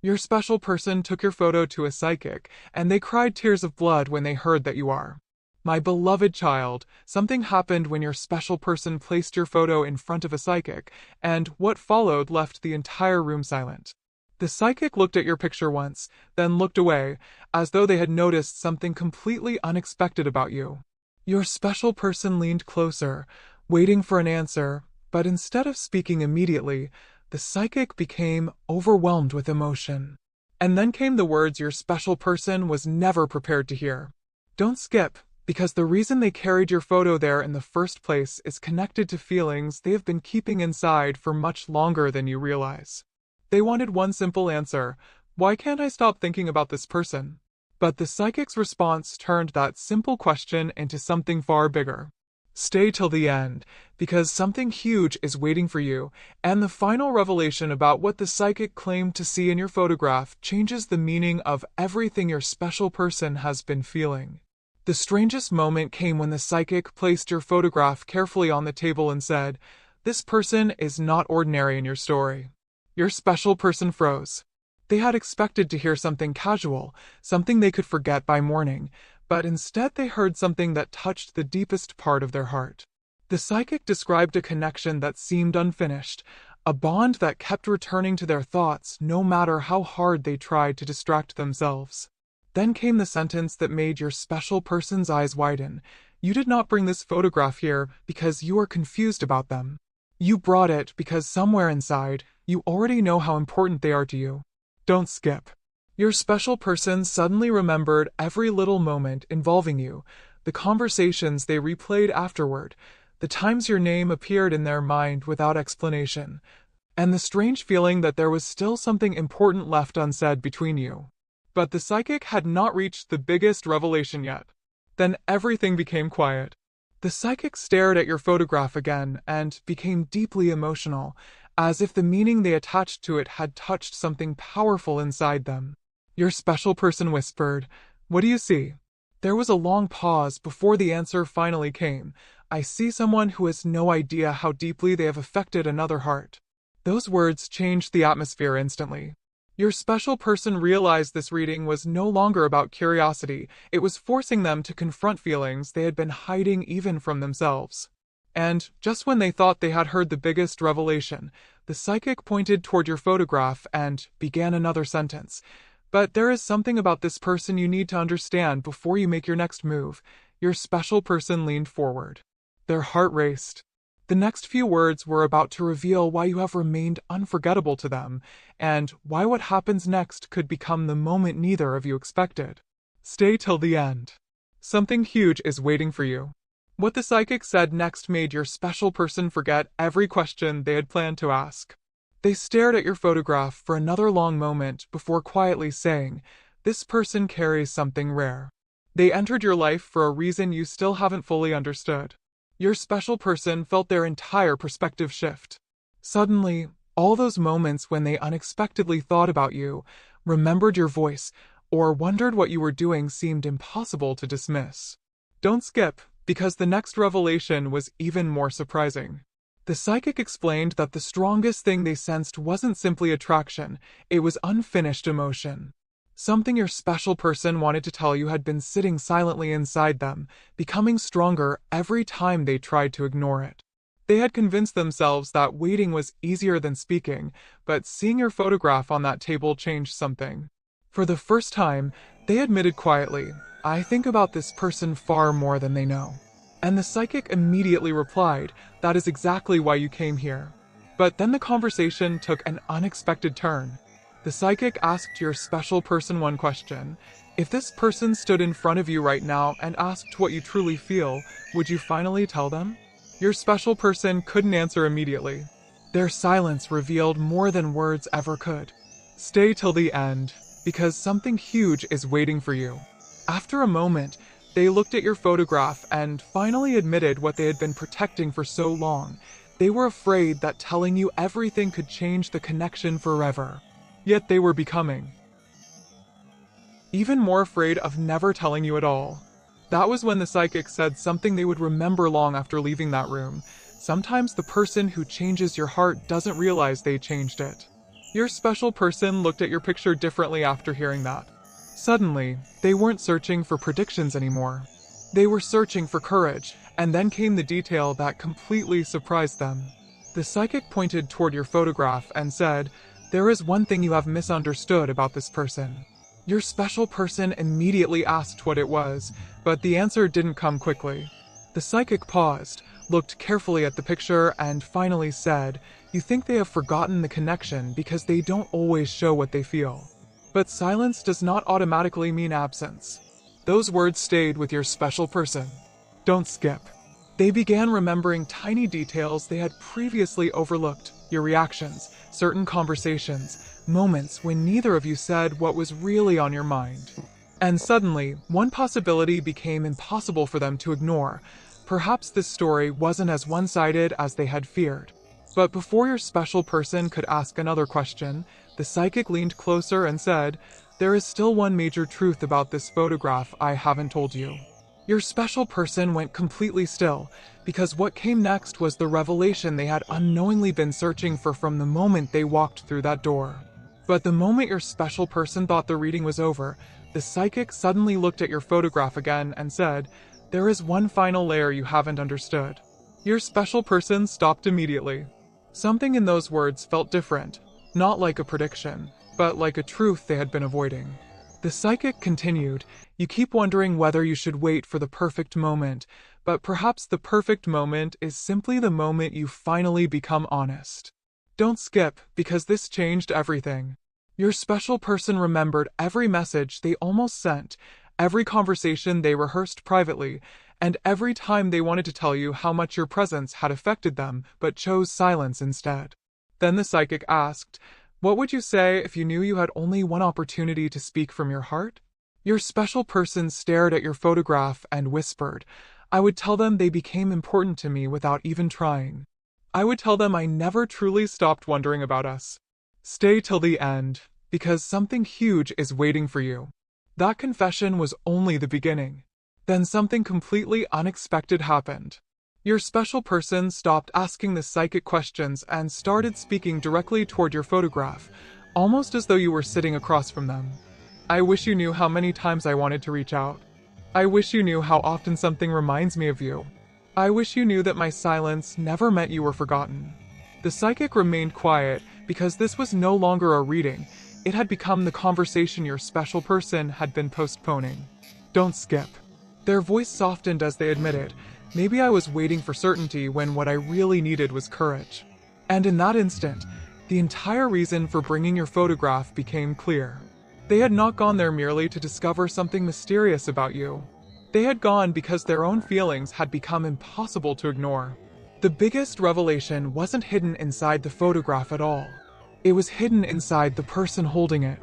Your special person took your photo to a psychic, and they cried tears of blood when they heard that you are. My beloved child, something happened when your special person placed your photo in front of a psychic, and what followed left the entire room silent. The psychic looked at your picture once, then looked away, as though they had noticed something completely unexpected about you. Your special person leaned closer, waiting for an answer, but instead of speaking immediately, the psychic became overwhelmed with emotion. And then came the words your special person was never prepared to hear. Don't skip, because the reason they carried your photo there in the first place is connected to feelings they have been keeping inside for much longer than you realize. They wanted one simple answer: why can't I stop thinking about this person? But the psychic's response turned that simple question into something far bigger. Stay till the end, because something huge is waiting for you, and the final revelation about what the psychic claimed to see in your photograph changes the meaning of everything your special person has been feeling. The strangest moment came when the psychic placed your photograph carefully on the table and said, "This person is not ordinary in your story." Your special person froze. They had expected to hear something casual, something they could forget by morning, but instead they heard something that touched the deepest part of their heart. The psychic described a connection that seemed unfinished, a bond that kept returning to their thoughts no matter how hard they tried to distract themselves. Then came the sentence that made your special person's eyes widen. You did not bring this photograph here because you are confused about them. You brought it because somewhere inside, you already know how important they are to you. Don't skip. Your special person suddenly remembered every little moment involving you, the conversations they replayed afterward, the times your name appeared in their mind without explanation, and the strange feeling that there was still something important left unsaid between you. But the psychic had not reached the biggest revelation yet. Then everything became quiet. The psychic stared at your photograph again and became deeply emotional, as if the meaning they attached to it had touched something powerful inside them. Your special person whispered, "What do you see?" There was a long pause before the answer finally came. "I see someone who has no idea how deeply they have affected another heart." Those words changed the atmosphere instantly. Your special person realized this reading was no longer about curiosity, it was forcing them to confront feelings they had been hiding even from themselves. And, just when they thought they had heard the biggest revelation, the psychic pointed toward your photograph and began another sentence. "But there is something about this person you need to understand before you make your next move." Your special person leaned forward. Their heart raced. The next few words were about to reveal why you have remained unforgettable to them, and why what happens next could become the moment neither of you expected. Stay till the end. Something huge is waiting for you. What the psychic said next made your special person forget every question they had planned to ask. They stared at your photograph for another long moment before quietly saying, "This person carries something rare." They entered your life for a reason you still haven't fully understood. Your special person felt their entire perspective shift. Suddenly, all those moments when they unexpectedly thought about you, remembered your voice, or wondered what you were doing seemed impossible to dismiss. Don't skip, because the next revelation was even more surprising. The psychic explained that the strongest thing they sensed wasn't simply attraction, it was unfinished emotion. Something your special person wanted to tell you had been sitting silently inside them, becoming stronger every time they tried to ignore it. They had convinced themselves that waiting was easier than speaking, but seeing your photograph on that table changed something. For the first time, they admitted quietly, "I think about this person far more than they know." And the psychic immediately replied, "That is exactly why you came here." But then the conversation took an unexpected turn. The psychic asked your special person one question. If this person stood in front of you right now and asked what you truly feel, would you finally tell them? Your special person couldn't answer immediately. Their silence revealed more than words ever could. Stay till the end, because something huge is waiting for you. After a moment, they looked at your photograph and finally admitted what they had been protecting for so long. They were afraid that telling you everything could change the connection forever. Yet they were becoming even more afraid of never telling you at all. That was when the psychic said something they would remember long after leaving that room. Sometimes the person who changes your heart doesn't realize they changed it. Your special person looked at your picture differently after hearing that. Suddenly, they weren't searching for predictions anymore. They were searching for courage, and then came the detail that completely surprised them. The psychic pointed toward your photograph and said, "There is one thing you have misunderstood about this person." Your special person immediately asked what it was, but the answer didn't come quickly. The psychic paused, looked carefully at the picture, and finally said, "You think they have forgotten the connection because they don't always show what they feel. But silence does not automatically mean absence." Those words stayed with your special person. Don't skip. They began remembering tiny details they had previously overlooked, your reactions, certain conversations, moments when neither of you said what was really on your mind. And suddenly, one possibility became impossible for them to ignore. Perhaps this story wasn't as one-sided as they had feared. But before your special person could ask another question, the psychic leaned closer and said, "There is still one major truth about this photograph I haven't told you." Your special person went completely still, because what came next was the revelation they had unknowingly been searching for from the moment they walked through that door. But the moment your special person thought the reading was over, the psychic suddenly looked at your photograph again and said, "There is one final layer you haven't understood." Your special person stopped immediately. Something in those words felt different, not like a prediction, but like a truth they had been avoiding. The psychic continued, "You keep wondering whether you should wait for the perfect moment, but perhaps the perfect moment is simply the moment you finally become honest. Don't skip, because this changed everything." Your special person remembered every message they almost sent, every conversation they rehearsed privately, and every time they wanted to tell you how much your presence had affected them but chose silence instead. Then the psychic asked, "What would you say if you knew you had only one opportunity to speak from your heart?" Your special person stared at your photograph and whispered, "I would tell them they became important to me without even trying. I would tell them I never truly stopped wondering about us." Stay till the end, because something huge is waiting for you. That confession was only the beginning. Then something completely unexpected happened. Your special person stopped asking the psychic questions and started speaking directly toward your photograph, almost as though you were sitting across from them. "I wish you knew how many times I wanted to reach out. I wish you knew how often something reminds me of you. I wish you knew that my silence never meant you were forgotten." The psychic remained quiet because this was no longer a reading. It had become the conversation your special person had been postponing. Don't skip. Their voice softened as they admitted, "Maybe I was waiting for certainty when what I really needed was courage." And in that instant, the entire reason for bringing your photograph became clear. They had not gone there merely to discover something mysterious about you. They had gone because their own feelings had become impossible to ignore. The biggest revelation wasn't hidden inside the photograph at all. It was hidden inside the person holding it.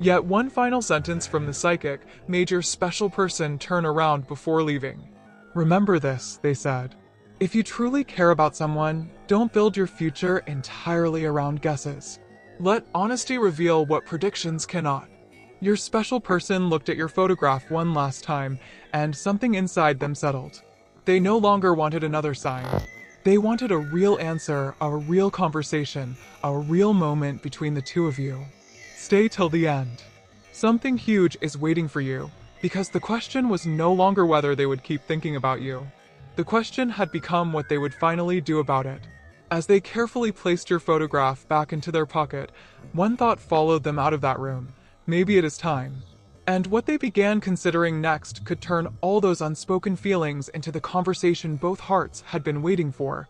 Yet one final sentence from the psychic made your special person turn around before leaving. "Remember this," they said. "If you truly care about someone, don't build your future entirely around guesses. Let honesty reveal what predictions cannot." Your special person looked at your photograph one last time, and something inside them settled. They no longer wanted another sign. They wanted a real answer, a real conversation, a real moment between the two of you. Stay till the end. Something huge is waiting for you, because the question was no longer whether they would keep thinking about you. The question had become what they would finally do about it. As they carefully placed your photograph back into their pocket, one thought followed them out of that room. Maybe it is time. And what they began considering next could turn all those unspoken feelings into the conversation both hearts had been waiting for.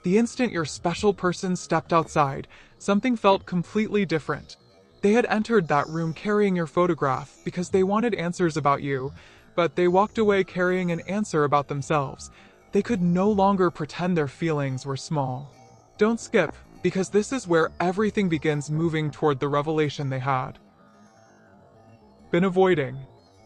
The instant your special person stepped outside, something felt completely different. They had entered that room carrying your photograph because they wanted answers about you, but they walked away carrying an answer about themselves. They could no longer pretend their feelings were small. Don't skip, because this is where everything begins moving toward the revelation they had been avoiding.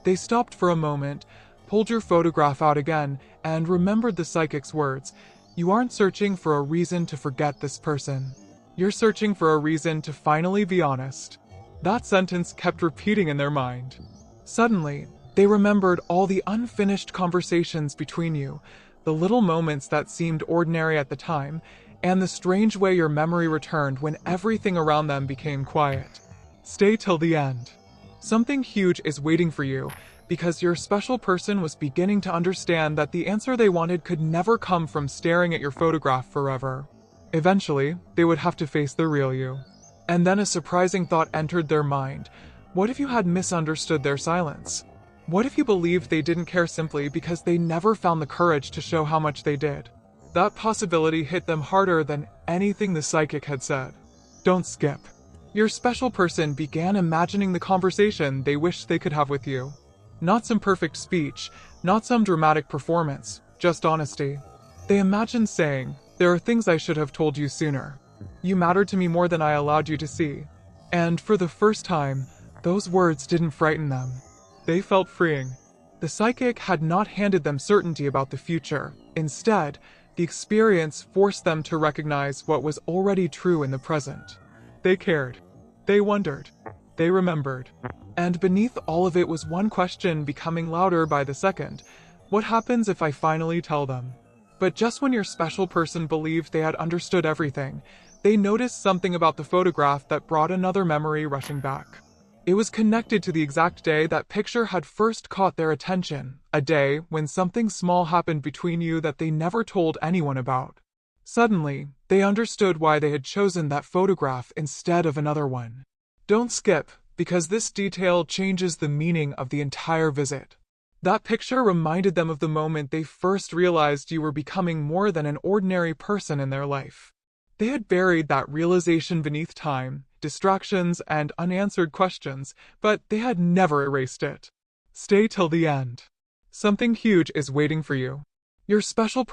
They stopped for a moment, pulled your photograph out again, and remembered the psychic's words. "You aren't searching for a reason to forget this person. You're searching for a reason to finally be honest." That sentence kept repeating in their mind. Suddenly, they remembered all the unfinished conversations between you, the little moments that seemed ordinary at the time. and the strange way your memory returned when everything around them became quiet. Stay till the end. Something huge is waiting for you, because your special person was beginning to understand that the answer they wanted could never come from staring at your photograph forever. Eventually, they would have to face the real you. And then a surprising thought entered their mind. What if you had misunderstood their silence? What if you believed they didn't care simply because they never found the courage to show how much they did? That possibility hit them harder than anything the psychic had said. Don't skip. Your special person began imagining the conversation they wished they could have with you. Not some perfect speech, not some dramatic performance, just honesty. They imagined saying, "There are things I should have told you sooner. You mattered to me more than I allowed you to see." And for the first time, those words didn't frighten them. They felt freeing. The psychic had not handed them certainty about the future. Instead, the experience forced them to recognize what was already true in the present. They cared. They wondered. They remembered. And beneath all of it was one question becoming louder by the second. What happens if I finally tell them? But just when your special person believed they had understood everything, they noticed something about the photograph that brought another memory rushing back. It was connected to the exact day that picture had first caught their attention, a day when something small happened between you that they never told anyone about. Suddenly, they understood why they had chosen that photograph instead of another one. Don't skip, because this detail changes the meaning of the entire visit. That picture reminded them of the moment they first realized you were becoming more than an ordinary person in their life. They had buried that realization beneath time, distractions, and unanswered questions, but they had never erased it. Stay till the end. Something huge is waiting for you. Your special